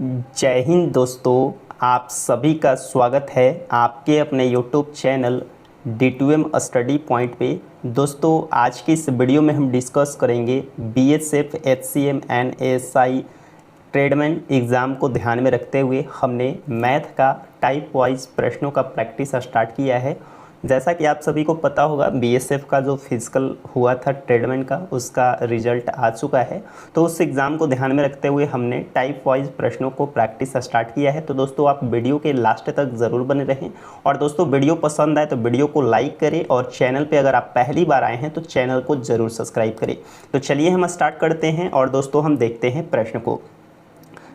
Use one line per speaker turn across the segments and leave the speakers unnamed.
जय हिंद दोस्तों, आप सभी का स्वागत है आपके अपने YouTube channel D2M study point पे। दोस्तों, आज की इस वीडियो में हम डिस्कस करेंगे BSF HCM and ASI tradesman exam को ध्यान में रखते हुए हमने मैथ का टाइप वाइज प्रश्नों का प्रैक्टिस स्टार्ट किया है। जैसा कि आप सभी को पता होगा, BSF का जो फिजिकल हुआ था ट्रेडमैन का, उसका रिजल्ट आ चुका है। तो उस एग्ज़ाम को ध्यान में रखते हुए हमने टाइप वाइज प्रश्नों को प्रैक्टिस स्टार्ट किया है। तो दोस्तों, आप वीडियो के लास्ट तक ज़रूर बने रहें। और दोस्तों, वीडियो पसंद आए तो वीडियो को लाइक करें और चैनल पर अगर आप पहली बार आए हैं तो चैनल को ज़रूर सब्सक्राइब करें। तो चलिए हम स्टार्ट करते हैं और दोस्तों हम देखते हैं प्रश्न को,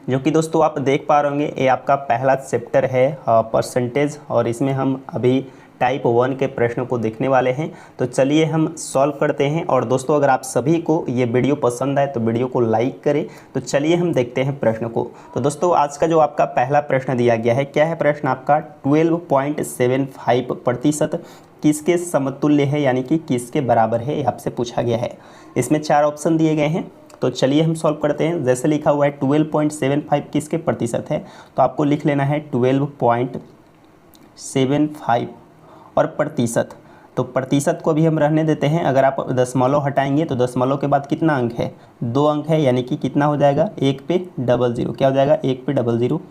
जो कि दोस्तों आप देख पा रहे होंगे। ये आपका पहला चैप्टर है परसेंटेज, और इसमें हम अभी टाइप 1 के प्रश्नों को देखने वाले हैं। तो चलिए हम सॉल्व करते हैं। और दोस्तों, अगर आप सभी को ये वीडियो पसंद आए तो वीडियो को लाइक करें। तो चलिए हम देखते हैं प्रश्न को। तो दोस्तों, आज का जो आपका पहला प्रश्न दिया गया है, क्या है प्रश्न आपका? 12.75% किसके समतुल्य है, यानी कि किसके बराबर है, आपसे पूछा गया है। इसमें 4 ऑप्शन दिए गए हैं। तो चलिए हम सॉल्व करते हैं। जैसे लिखा हुआ है 12.75 किसके प्रतिशत है, तो आपको लिख लेना है 12.75 और प्रतिशत। तो प्रतिशत को भी हम रहने देते हैं। अगर आप दशमलव हटाएंगे तो दशमलव के बाद कितना अंक है? 2 अंक है, यानी कि कितना हो जाएगा? 1 पे डबल ज़ीरो। क्या हो जाएगा? 1 पे डबल ज़ीरो।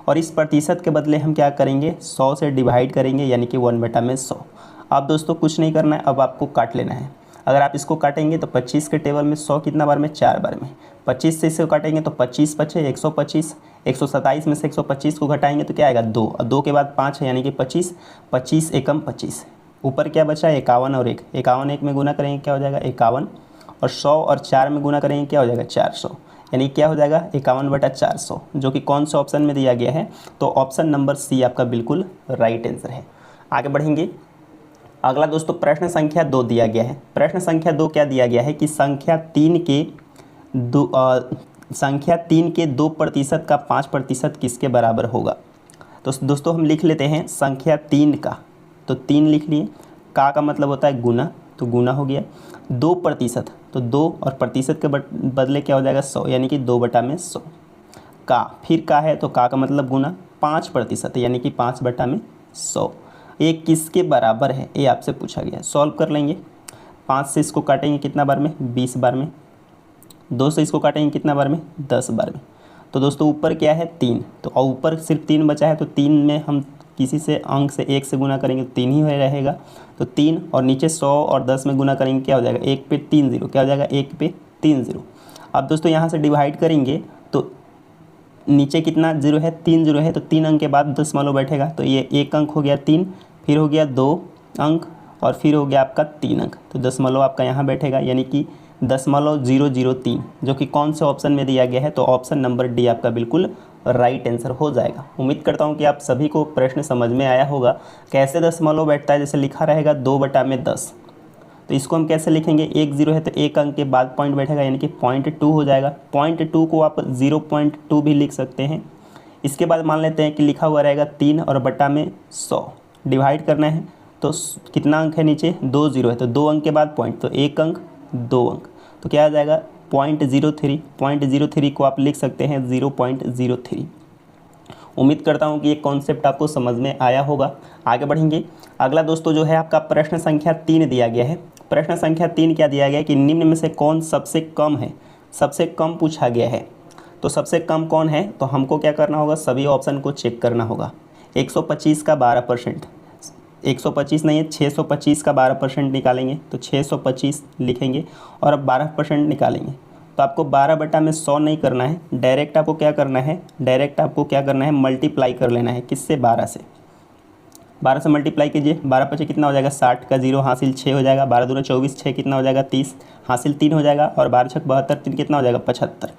और इस प्रतिशत के बदले हम क्या करेंगे? 100 से डिवाइड करेंगे, यानी कि 1/100। अब दोस्तों कुछ नहीं करना है, अब आपको काट लेना है। अगर आप इसको काटेंगे तो 25 के टेबल में 100 कितना बार में? 4 बार में। 25 से इसे काटेंगे तो 25 बचे 125। 127 में से 125 को घटाएंगे तो क्या आएगा? 2। और 2 के बाद 5 है, यानी कि 25। 25 एकम 25। ऊपर क्या बचा? 51 और 1। 51 1 में गुना करेंगे क्या हो जाएगा? 51। और 100 और 4 में गुना करेंगे क्या हो जाएगा? 400। यानी क्या हो जाएगा? 51/400, जो कि कौन सा ऑप्शन में दिया गया है? तो ऑप्शन नंबर सी आपका बिल्कुल राइट आंसर है। आगे बढ़ेंगे। अगला दोस्तों प्रश्न संख्या 2 दिया गया है। प्रश्न संख्या 2 क्या दिया गया है कि संख्या 3 के 2% का 5% किसके बराबर होगा। तो दोस्तों हम लिख लेते हैं संख्या 3 का। तो 3 लिख लिए। का मतलब होता है गुना, तो गुना हो गया। 2%, तो 2 और प्रतिशत के बदले क्या हो जाएगा? 100, यानी कि 2/100। का फिर का है तो का मतलब गुना। 5%, यानी कि 5/100। ये किसके बराबर है, ये आपसे पूछा गया है। सॉल्व कर लेंगे। 5 से इसको काटेंगे कितना बार में? 20 बार में। 2 से इसको काटेंगे कितना बार में? 10 बार में। तो दोस्तों ऊपर क्या है? 3। तो और ऊपर सिर्फ 3 बचा है, तो 3 में हम किसी से अंक से 1 से गुना करेंगे तो 3 ही रहेगा। तो 3 और नीचे 100 और 10 में गुना करेंगे क्या हो जाएगा? 1 पे 3 0। क्या हो जाएगा? 1 पे 3 0। अब दोस्तों यहाँ से डिवाइड करेंगे तो नीचे कितना जीरो है? 3 0 है, तो 3 अंक के बाद दशमलव बैठेगा। तो ये 1 अंक हो गया 3, फिर हो गया 2 अंक, और फिर हो गया आपका 3 अंक। तो दशमलव आपका यहाँ बैठेगा, यानी कि 0.003, जो कि कौन से ऑप्शन में दिया गया है? तो ऑप्शन नंबर डी आपका बिल्कुल राइट आंसर हो जाएगा। उम्मीद करता हूँ कि आप सभी को प्रश्न समझ में आया होगा। कैसे दशमलव बैठता है? जैसे लिखा रहेगा 2/10। तो इसको हम कैसे लिखेंगे? 1 0 है तो 1 अंक के बाद पॉइंट बैठेगा, यानी कि 0.2 हो जाएगा। 0.2 को आप 0.2 भी लिख सकते हैं। इसके बाद मान लेते हैं कि लिखा हुआ रहेगा 3 और बटा में 100। डिवाइड करना है तो कितना अंक है? नीचे 2 0 है, तो 2 अंक के बाद पॉइंट, तो 1 अंक 2 अंक, तो क्या आ जाएगा? 0.03। 0.03 को आप लिख सकते हैं 0.03। उम्मीद करता हूं कि ये कॉन्सेप्ट आपको समझ में आया होगा। आगे बढ़ेंगे। अगला दोस्तों जो है आपका प्रश्न संख्या 3 दिया गया है। प्रश्न संख्या 3 क्या दिया गया है कि निम्न में से कौन सबसे कम है? सबसे कम पूछा गया है। तो सबसे कम कौन है? तो हमको क्या करना होगा? सभी ऑप्शन को चेक करना होगा। 125 का 12%, 125 नहीं है 625 का 12% निकालेंगे, तो 625 लिखेंगे और अब 12% निकालेंगे। तो आपको 12/100 नहीं करना है, डायरेक्ट आपको क्या करना है? डायरेक्ट आपको क्या करना है? मल्टीप्लाई कर लेना है। किससे? 12 से। 12 से मल्टीप्लाई कीजिए। 12 पचे कितना हो जाएगा? 60 का 0 हासिल 6 हो जाएगा। 12 दूना 24, 6 कितना हो जाएगा? 30 हासिल 3 हो जाएगा। और 12 छक 72, 3 कितना हो जाएगा? 75।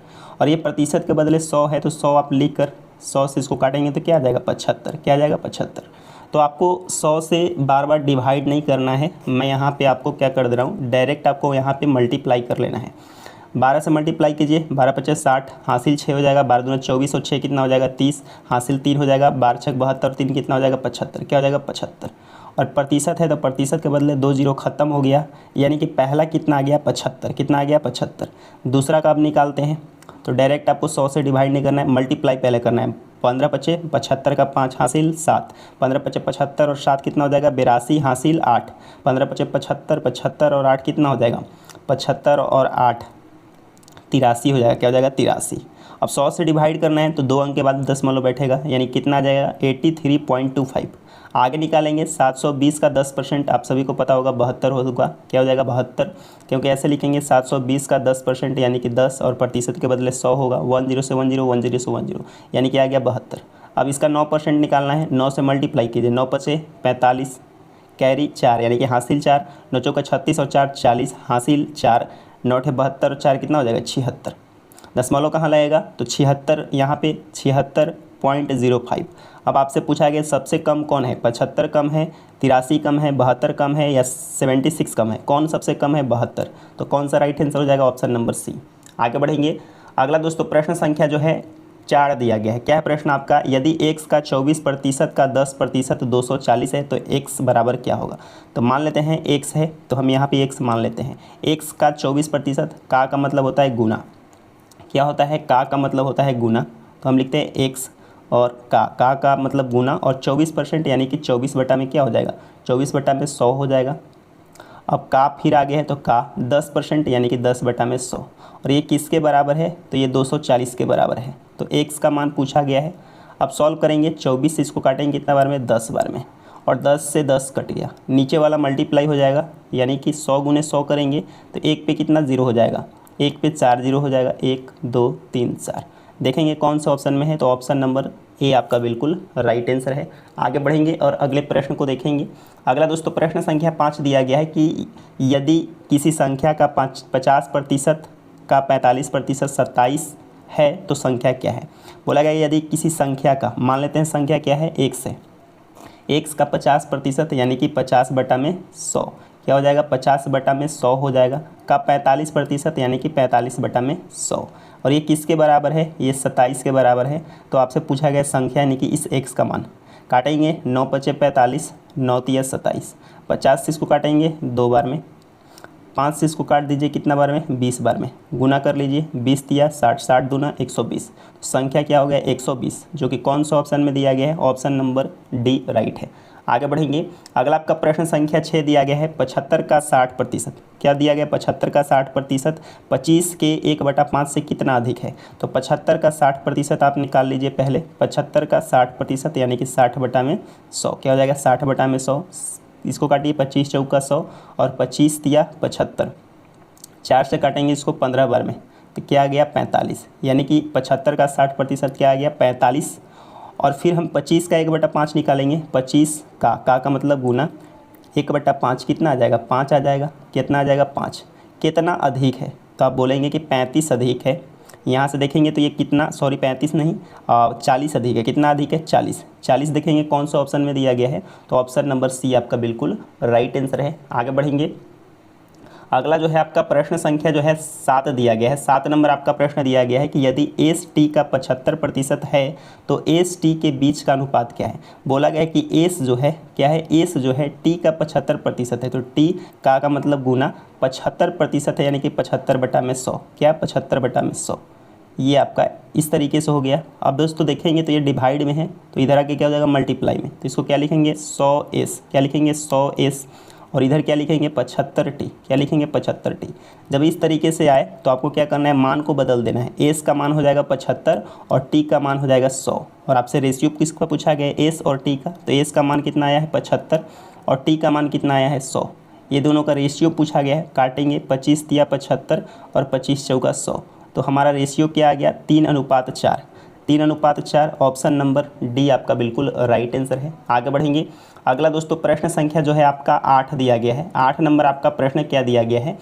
और ये प्रतिशत के बदले 100 है, तो 100 आप लिख कर 100 से इसको काटेंगे तो क्या आ जाएगा? 75। क्या आ जाएगा? 75। तो आपको 100 से बार बार डिवाइड नहीं करना है। मैं यहाँ पे आपको क्या कर दे रहा हूँ? डायरेक्ट आपको यहाँ पे मल्टीप्लाई कर लेना है। 12 से मल्टीप्लाई कीजिए, 12 पचे 60, हासिल 6 हो जाएगा, 12 दूना 24 और 6 कितना हो जाएगा 30, हासिल 3 हो जाएगा, 12 छक 72, 3 कितना हो जाएगा 75, क्या हो जाएगा 75। और प्रतिशत है तो प्रतिशत के बदले 2 जीरो खत्म हो गया, यानी कि पहला कितना आ गया 75, कितना आ गया 75। दूसरा का अब निकालते हैं, तो डायरेक्ट आपको 100 से डिवाइड नहीं करना है, मल्टीप्लाई पहले करना है। 15 पचे 75 का 5 हासिल 7, 15 पचे 75 और 7 कितना हो जाएगा 82, हासिल 8, 15 पचे 75, 75 और 8 कितना हो जाएगा 75 और 8 83 हो जाएगा, क्या हो जाएगा 83। अब 100 से डिवाइड करना है तो 2 अंक के बाद दशमलव बैठेगा, यानी कितना आ जाएगा 83.25। आगे निकालेंगे 720 का 10%, आप सभी को पता होगा 72 होगा, क्या हो जाएगा 72, क्योंकि ऐसे लिखेंगे 720 का 10% यानी कि 10 और प्रतिशत के बदले 100 होगा, 10 से 10 10 से 10 यानी कि आ गया 72। अब इसका 9% निकालना है, 9 से मल्टीप्लाई कीजिए, 9 पचे 45, कैरी 4 यानी कि हासिल 4, 9 चौका 36 और 4 40, हासिल 4, 9 ठे 72 और 4 कितना हो जाएगा 76। दशमलव कहाँ लगेगा तो 76 यहाँ पे 76.05। अब आपसे पूछा गया सबसे कम कौन है, 75 कम है, 83 कम है, 72 कम है या 76 कम है, कौन सबसे कम है 72। तो कौन सा राइट आंसर हो जाएगा ऑप्शन नंबर सी। आगे बढ़ेंगे। अगला दोस्तों प्रश्न संख्या जो है 4 दिया गया है। क्या है प्रश्न आपका, यदि x का 24% का 10% 240 है तो x बराबर क्या होगा। तो मान लेते हैं x है तो हम यहाँ पे x मान लेते हैं। x का 24% का मतलब होता है गुना, क्या होता है का मतलब होता है गुना, तो हम लिखते हैं x और का मतलब गुना और 24% यानी कि 24 बटा में क्या हो जाएगा 24 बटा में 100 हो जाएगा। अब का फिर आगे है तो का 10% यानी कि 10 बटा में 100 और ये किसके बराबर है तो ये 240 के बराबर है। तो x का मान पूछा गया है। अब सॉल्व करेंगे, 24 से इसको काटेंगे कितना बार में 10 बार में और 10 से 10 कट गया, नीचे वाला मल्टीप्लाई हो जाएगा यानी कि 100 गुने 100 करेंगे तो 1 पे कितना 0 हो जाएगा, 1 पे 4 0 हो जाएगा, 1 2 3 4। देखेंगे कौन सा ऑप्शन में है तो ऑप्शन नंबर ए आपका बिल्कुल राइट आंसर है। आगे बढ़ेंगे और अगले प्रश्न को देखेंगे। अगला दोस्तों प्रश्न संख्या 5 दिया गया है कि यदि किसी संख्या का 50% का 45% 27 है तो संख्या क्या है। बोला गया यदि किसी संख्या का, मान लेते हैं संख्या क्या है x है, x का 50% यानी कि 50 बटा में 100 क्या हो जाएगा 50 बटा में 100 हो जाएगा, का 45% यानी कि 45 बटा में 100 और ये किसके बराबर है, ये 27 के बराबर है। तो आपसे पूछा गया संख्या यानी कि इस x का मान। काटेंगे 9 पचे 45, 9 तिया 27, 50 से इसको काटेंगे 2 बार में, 5 से इसको काट दीजिए कितना बार में 20 बार में, गुना कर लीजिए 20 तिया 60, 60 दूना 120। संख्या क्या हो गया 120, जो कि कौन सा ऑप्शन में दिया गया है, ऑप्शन नंबर डी राइट है। आगे बढ़ेंगे। अगला आपका प्रश्न संख्या 6 दिया गया है 75 का 60%। क्या दिया गया 75 का 60%, 25 के 1/5 से कितना अधिक है। तो 75 का 60% आप निकाल लीजिए पहले, 75 का 60% यानी कि 60 बटा में 100 क्या हो जाएगा 60 बटा में 100, इसको काटिए 25 चौका 100 और 25 तिया 75, 4 से काटेंगे इसको 15 बार में तो क्या आ गया 45, यानी कि 75 का 60% क्या आ गया 45। और फिर हम 25 का 1/5 निकालेंगे, 25 का मतलब गुना 1/5 कितना आ जाएगा 5 आ जाएगा, कितना आ जाएगा 5। कितना अधिक है तो आप बोलेंगे कि 35 अधिक है। यहाँ से देखेंगे तो ये कितना, सॉरी 35 नहीं 40 अधिक है। कितना अधिक है 40, 40 देखेंगे कौन सा ऑप्शन में दिया गया है तो ऑप्शन नंबर सी आपका बिल्कुल राइट आंसर है। आगे बढ़ेंगे। अगला जो है आपका प्रश्न संख्या जो है 7 दिया गया है। 7 नंबर आपका प्रश्न दिया गया है कि यदि एस टी का 75% है तो एस टी के बीच का अनुपात क्या है। बोला गया है कि एस जो है क्या है, एस जो है टी का 75% है तो टी का मतलब गुना 75% है यानी कि 75 बटा में 100 क्या 75 बटा में 100। ये आपका इस तरीके से हो गया। अब दोस्तों देखेंगे तो ये डिवाइड में है तो इधर आके क्या हो जाएगा मल्टीप्लाई में, तो इसको क्या लिखेंगे 100s, क्या लिखेंगे 100s और इधर क्या लिखेंगे 75t, क्या लिखेंगे 75t। जब इस तरीके से आए तो आपको क्या करना है, मान को बदल देना है। एस का मान हो जाएगा 75 और टी का मान हो जाएगा 100 और आपसे रेशियो किसका पूछा गया है एस और टी का, तो एस का मान कितना आया है 75 और टी का मान कितना आया है 100। ये दोनों का रेशियो पूछा गया है। काटेंगे 25 तिया 75 और 25 चौका 100, तो हमारा रेशियो क्या आ गया 3:4, 3:4। ऑप्शन नंबर डी आपका बिल्कुल राइट आंसर है। आगे बढ़ेंगे। अगला दोस्तों प्रश्न संख्या जो है आपका 8 दिया गया है। 8 नंबर आपका प्रश्न क्या दिया गया है,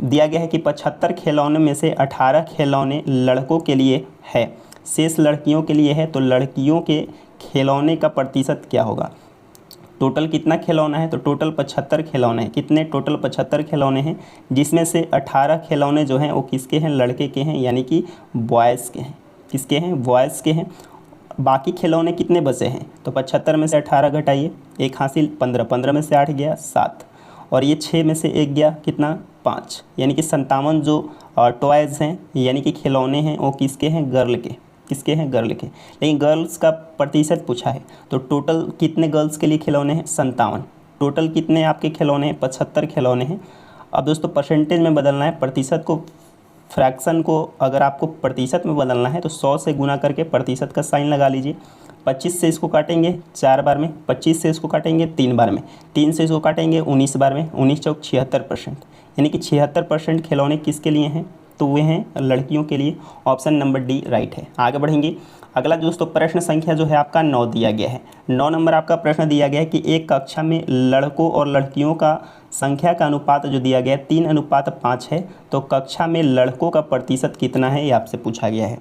दिया गया है कि 75 खिलौने में से 18 खिलौने लड़कों के लिए है, शेष लड़कियों के लिए है, तो लड़कियों के खिलौने का प्रतिशत क्या होगा। टोटल कितना खिलौना है, तो टोटल 75 खिलौने हैं। कितने? टोटल 75 खिलौने हैं, जिसमें से 18 खिलौने जो हैं वो किसके हैं? लड़के के हैं, यानी कि बॉयज़ के हैं। किसके हैं? बॉयज़ के हैं। बाकी खिलौने कितने बचे हैं? तो 75 में से 18 घटाइए, एक हासिल 15, 15 में से 8 गया 7, और ये 6 में से 1 गया कितना? 5, यानी कि 57 जो टॉयज़ हैं यानी कि खिलौने हैं वो किसके हैं? गर्ल के। किसके हैं? गर्ल के। लेकिन गर्ल्स का प्रतिशत पूछा है, तो टोटल कितने गर्ल्स के लिए खिलौने हैं? 57। टोटल कितने आपके खिलौने हैं? 75 खिलौने हैं। अब दोस्तों परसेंटेज में बदलना है, प्रतिशत को, फ्रैक्शन को अगर आपको प्रतिशत में बदलना है तो 100 से गुना करके प्रतिशत का साइन लगा लीजिए। 25 से इसको काटेंगे 4 बार में, 25 से इसको काटेंगे 3 बार में, 3 से इसको काटेंगे 19 बार में, 19 चौक 76%, यानी कि 76% खिलौने किसके लिए हैं? तो वे हैं लड़कियों के लिए। ऑप्शन नंबर डी राइट है। आगे बढ़ेंगे। अगला दोस्तों प्रश्न संख्या जो है आपका 9 दिया गया है। 9 नंबर आपका प्रश्न दिया गया है कि एक कक्षा में लड़कों और लड़कियों का संख्या का अनुपात जो दिया गया है 3:5 है, तो कक्षा में लड़कों का प्रतिशत कितना है, ये आपसे पूछा गया है।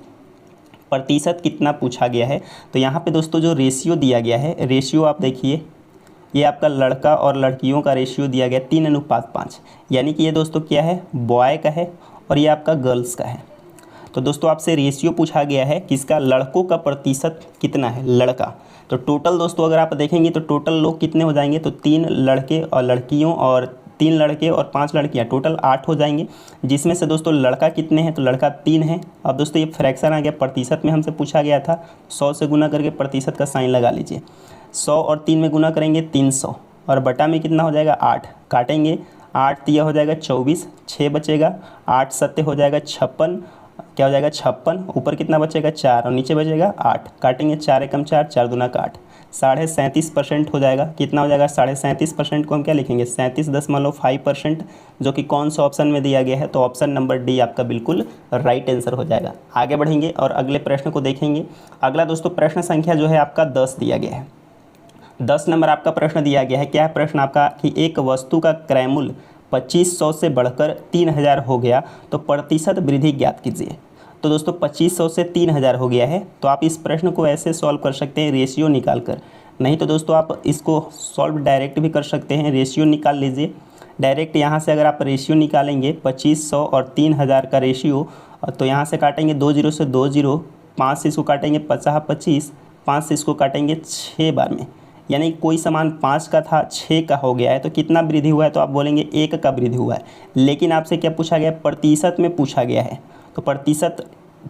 प्रतिशत कितना पूछा गया है, तो यहाँ पे दोस्तों जो रेशियो दिया गया है, रेशियो आप देखिए, ये आपका लड़का और लड़कियों का रेशियो दिया गया 3:5, यानी कि ये दोस्तों क्या है? बॉय का है और ये आपका गर्ल्स का है। तो दोस्तों आपसे रेशियो पूछा गया है किसका? लड़कों का प्रतिशत कितना है? लड़का। तो टोटल दोस्तों अगर आप देखेंगे तो टोटल लोग कितने हो जाएंगे? तो 3 लड़के और लड़कियों और 3 लड़के और 5 लड़कियां, टोटल 8 हो जाएंगे, जिसमें से दोस्तों लड़का कितने हैं? तो लड़का 3 है। अब दोस्तों ये फ्रैक्शन आ गया, प्रतिशत में हमसे पूछा गया था, 100 से गुना करके प्रतिशत का साइन लगा लीजिए। 100 और 3 में गुना करेंगे 300, और बटा में कितना हो जाएगा? 8, काटेंगे 8 तिया हो जाएगा 24, 6 बचेगा, 8 सत्ते हो जाएगा 56, क्या हो जाएगा? 56, ऊपर कितना बचेगा? 4, और नीचे बचेगा 8, काटेंगे 4 एकम 4, 4 दूना का 8, 37.5% हो जाएगा। कितना हो जाएगा? 37.5% को हम क्या लिखेंगे? 37.5%, जो कि कौन सा ऑप्शन में दिया गया है? तो ऑप्शन नंबर डी आपका बिल्कुल राइट आंसर हो जाएगा। आगे बढ़ेंगे और अगले प्रश्न को देखेंगे। अगला दोस्तों प्रश्न संख्या जो है आपका 10 दिया गया है। 10 नंबर आपका प्रश्न दिया गया है। क्या है प्रश्न आपका? कि एक वस्तु का क्रय मूल्य 2500 से बढ़कर 3000 हो गया तो प्रतिशत वृद्धि ज्ञात कीजिए। तो दोस्तों 2500 से 3000 हो गया है, तो आप इस प्रश्न को ऐसे सॉल्व कर सकते हैं रेशियो निकाल कर, नहीं तो दोस्तों आप इसको सॉल्व डायरेक्ट भी कर सकते हैं। रेशियो निकाल लीजिए डायरेक्ट। यहाँ से अगर आप रेशियो निकालेंगे 2500 और 3000 का रेशियो, तो यहाँ से काटेंगे 2 0 से 2 0, 5 से इसको काटेंगे 50 25, 5 से इसको काटेंगे 6 बार में, यानी कोई सामान 5 का था 6 का हो गया है, तो कितना वृद्धि हुआ है? तो आप बोलेंगे 1 का वृद्धि हुआ है। लेकिन आपसे क्या पूछा गया? प्रतिशत में पूछा गया है, तो प्रतिशत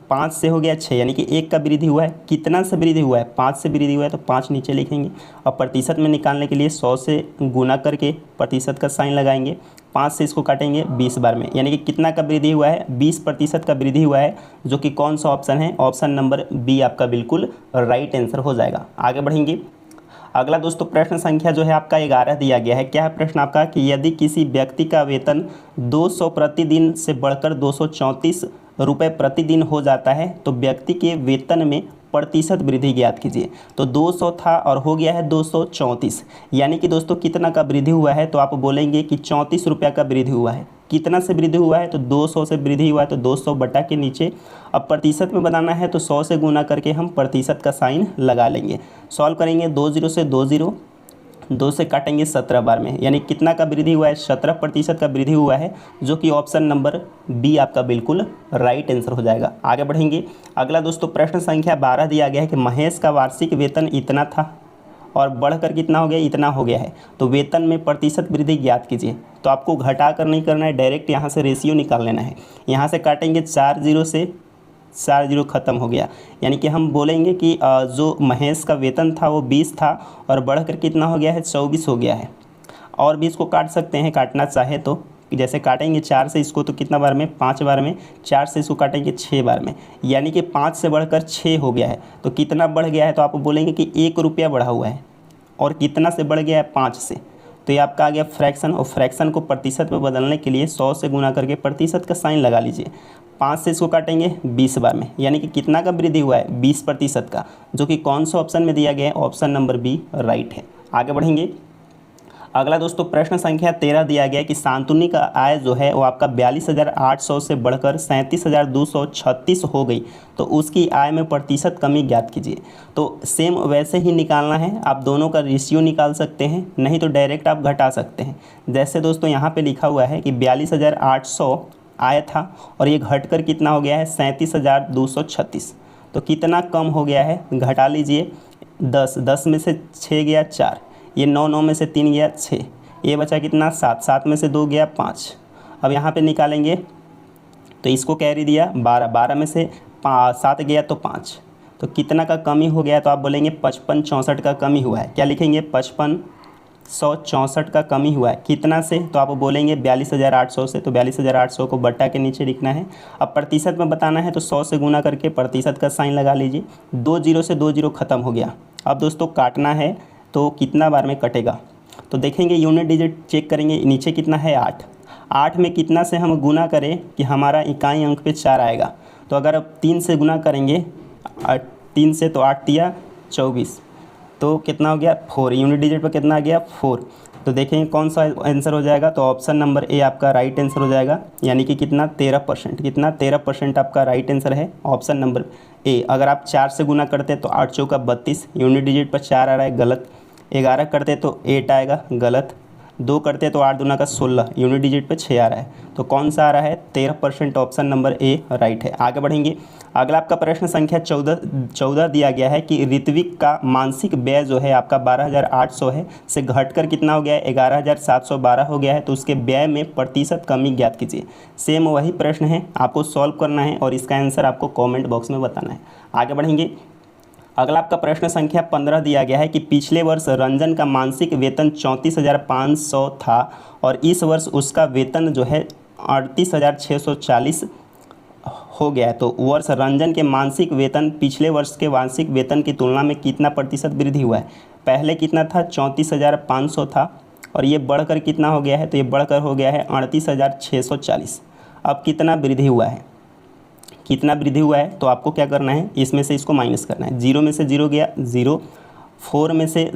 5 से हो गया 6, यानी कि 1 का वृद्धि हुआ है। कितना से वृद्धि हुआ है? 5 से वृद्धि हुआ है, तो 5 नीचे लिखेंगे, और प्रतिशत में निकालने के लिए 100 से गुना करके प्रतिशत का साइन लगाएंगे। 5 से इसको काटेंगे 20 बार में, यानी कि कितना का वृद्धि हुआ है? 20% का वृद्धि हुआ है, जो कि कौन सा ऑप्शन है? ऑप्शन नंबर बी आपका बिल्कुल राइट आंसर हो जाएगा। आगे बढ़ेंगे। अगला दोस्तों प्रश्न संख्या जो है आपका 11 दिया गया है। क्या है प्रश्न आपका? कि यदि किसी व्यक्ति का वेतन 200 प्रतिदिन से बढ़कर 234 रुपये प्रतिदिन हो जाता है, तो व्यक्ति के वेतन में प्रतिशत वृद्धि ज्ञात कीजिए। तो 200 था और हो गया है 234, यानी कि दोस्तों कितना का वृद्धि हुआ है? तो आप बोलेंगे कि 34 रुपये का वृद्धि हुआ है। कितना से वृद्धि हुआ है? तो 200 से वृद्धि हुआ है, तो 200 बटा के नीचे, अब प्रतिशत में बनाना है तो 100 से गुना करके हम प्रतिशत का साइन लगा लेंगे। सॉल्व करेंगे 2 0 से 2 0, 2 से काटेंगे 17 बार में, यानी कितना का वृद्धि हुआ है? 17% का वृद्धि हुआ है, जो कि ऑप्शन नंबर बी आपका बिल्कुल राइट आंसर हो जाएगा। आगे बढ़ेंगे। अगला दोस्तों प्रश्न संख्या 12 दिया गया है कि महेश का वार्षिक वेतन इतना था और बढ़कर कितना हो गया? इतना हो गया है, तो वेतन में प्रतिशत वृद्धि ज्ञात कीजिए। तो आपको घटा कर नहीं करना है, डायरेक्ट यहाँ से रेशियो निकाल लेना है। यहाँ से काटेंगे 4 0 से 4 0 ख़त्म हो गया, यानी कि हम बोलेंगे कि जो महेश का वेतन था वो 20 था और बढ़कर कितना हो गया है? 24 हो गया है। और भी इसको काट सकते हैं, काटना चाहे तो, जैसे काटेंगे 4 से इसको तो कितना बार में? 5 बार में, 4 से इसको काटेंगे 6 बार में, यानी कि 5 से बढ़कर 6 हो गया है। तो कितना बढ़ गया है? तो आप बोलेंगे कि 1 रुपया बढ़ा हुआ है। और कितना से बढ़ गया है? 5 से। तो ये आपका आ गया फ्रैक्शन, और फ्रैक्शन को प्रतिशत में बदलने के लिए 100 से गुना करके प्रतिशत का साइन लगा लीजिए। 5 से इसको काटेंगे 20 बार में, यानी कि कितना का वृद्धि हुआ है? 20% का, जो कि कौन सा ऑप्शन में दिया गया है? ऑप्शन नंबर बी राइट है। आगे बढ़ेंगे। अगला दोस्तों प्रश्न संख्या 13 दिया गया है कि शांतनु का आय जो है वो आपका 42,800 से बढ़कर 37,236 हो गई, तो उसकी आय में प्रतिशत कमी ज्ञात कीजिए। तो सेम वैसे ही निकालना है, आप दोनों का रेशियो निकाल सकते हैं, नहीं तो डायरेक्ट आप घटा सकते हैं। जैसे दोस्तों यहाँ पे लिखा हुआ है कि 42,800 आया था और ये घटकर कितना हो गया है 37,236, तो कितना कम हो गया है घटा लीजिए। 10 में से 6 गया 4, ये 9 में से 3 गया 6, ये बचा कितना 7 में से 2 गया 5। अब यहाँ पे निकालेंगे तो इसको कैरी दिया 12 में से 7 गया तो 5, तो कितना का कमी हो गया, तो आप बोलेंगे 5564 का कमी हुआ है। क्या लिखेंगे 5564 का कमी हुआ है, कितना से, तो आप बोलेंगे 42,800 से, तो 42,800 को बट्टा के नीचे लिखना है। अब प्रतिशत में बताना है तो 100 से गुना करके प्रतिशत का साइन लगा लीजिए। 2 जीरो से 2 जीरो ख़त्म हो गया। अब दोस्तों काटना है तो कितना बार में कटेगा, तो देखेंगे यूनिट डिजिट चेक करेंगे, नीचे कितना है 8 में कितना से हम गुना करें कि हमारा इकाई अंक पे 4 आएगा। तो अगर अब 3 से गुना करेंगे 3 से, तो 8 दिया 24, तो कितना हो गया 4, यूनिट डिजिट पर कितना आ गया 4। तो देखेंगे कौन सा आंसर हो जाएगा, तो ऑप्शन नंबर ए आपका राइट आंसर हो जाएगा, यानी कि कितना 13%, कितना 13% आपका राइट आंसर है ऑप्शन नंबर ए। अगर आप 4 से गुना करते तो 8 चौका 32, यूनिट डिजिट पर 4 आ रहा है गलत। 11 करते तो 8 आएगा गलत। 2 करते तो 8 दूना का 16, यूनिट डिजिट पे 6 आ रहा है, तो कौन सा आ रहा है 13%, ऑप्शन नंबर ए राइट है। आगे बढ़ेंगे। अगला आपका प्रश्न संख्या 14 दिया गया है कि ऋत्विक का मासिक व्यय जो है आपका 12,800 है से घटकर कितना हो गया है 11,712 हो गया है, तो उसके व्यय में प्रतिशत कमी ज्ञात कीजिए। सेम वही प्रश्न है, आपको सॉल्व करना है और इसका आंसर आपको कॉमेंट बॉक्स में बताना है। आगे बढ़ेंगे। अगला आपका प्रश्न संख्या 15 दिया गया है कि पिछले वर्ष रंजन का मासिक वेतन 34,500 था और इस वर्ष उसका वेतन जो है 38,640 हो गया है, तो वर्ष रंजन के मासिक वेतन पिछले वर्ष के वार्षिक वेतन की तुलना में कितना प्रतिशत वृद्धि हुआ है। पहले कितना था 34,500 था और ये बढ़कर कितना हो गया है, तो ये बढ़कर हो गया है 38,640। अब कितना वृद्धि हुआ है, कितना वृद्धि हुआ है, तो आपको क्या करना है, इसमें से इसको माइनस करना है। 0 में से 0 गया 0, 4 में से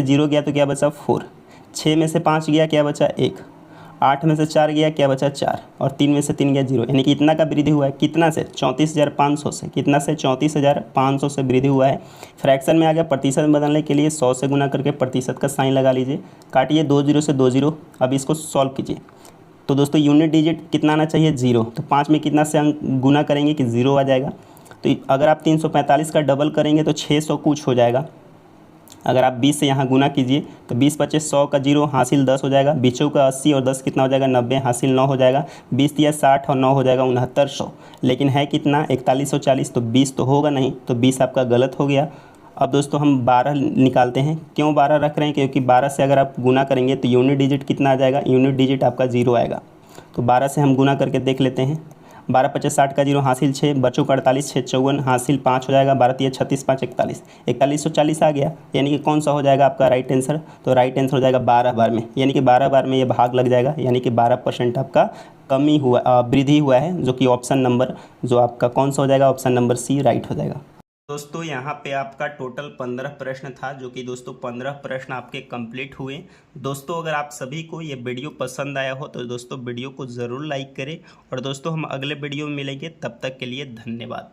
0 गया तो क्या बचा 4, 6 में से 5 गया क्या बचा 1, 8 में से 4 गया क्या बचा 4 और 3 में से 3 गया 0, यानी कि इतना का वृद्धि हुआ है। कितना से 34,500 से, कितना से 34,500 से वृद्धि हुआ है। फ्रैक्शन में आ गया, प्रतिशत में बदलने के लिए 100 से गुना करके प्रतिशत का साइन लगा लीजिए। काटिए 2 जीरो से 2 जीरो। अब इसको सॉल्व कीजिए। तो दोस्तों यूनिट डिजिट कितना आना चाहिए 0, तो 5 में कितना से अंक गुना करेंगे कि 0 आ जाएगा। तो अगर आप 345 का डबल करेंगे तो 600 कुछ हो जाएगा। अगर आप 20 से यहाँ गुना कीजिए तो 20 25 100 का 0 हासिल 10 हो जाएगा, 20 का 80 और 10 कितना हो जाएगा 90 हासिल 9 हो जाएगा। 20 दिया 60 और 9 हो जाएगा 6900, लेकिन है कितना 4140, तो 20 तो होगा नहीं, तो 20 आपका गलत हो गया। अब दोस्तों हम 12 निकालते हैं। क्यों 12 रख रहे हैं, क्योंकि 12 से अगर आप गुना करेंगे तो यूनिट डिजिट कितना आ जाएगा, यूनिट डिजिट आपका 0 आएगा। तो 12 से हम गुना करके देख लेते हैं। 12 50 60 का 0 हासिल 6, बच्चों का 48 6 54 हासिल 5 हो जाएगा। 12 3 36 5 41, 4140 आ गया, यानी कि कौन सा हो जाएगा आपका राइट आंसर, तो राइट आंसर हो जाएगा 12 बार में, यानी कि 12 बार में ये भाग लग जाएगा, यानी कि 12% आपका कमी हुआ वृद्धि हुआ है, जो कि ऑप्शन नंबर जो आपका कौन सा हो जाएगा, ऑप्शन नंबर सी राइट हो जाएगा। दोस्तों यहाँ पे आपका टोटल 15 प्रश्न था, जो कि दोस्तों 15 प्रश्न आपके कंप्लीट हुए। दोस्तों अगर आप सभी को ये वीडियो पसंद आया हो तो दोस्तों वीडियो को ज़रूर लाइक करें और दोस्तों हम अगले वीडियो में मिलेंगे, तब तक के लिए धन्यवाद।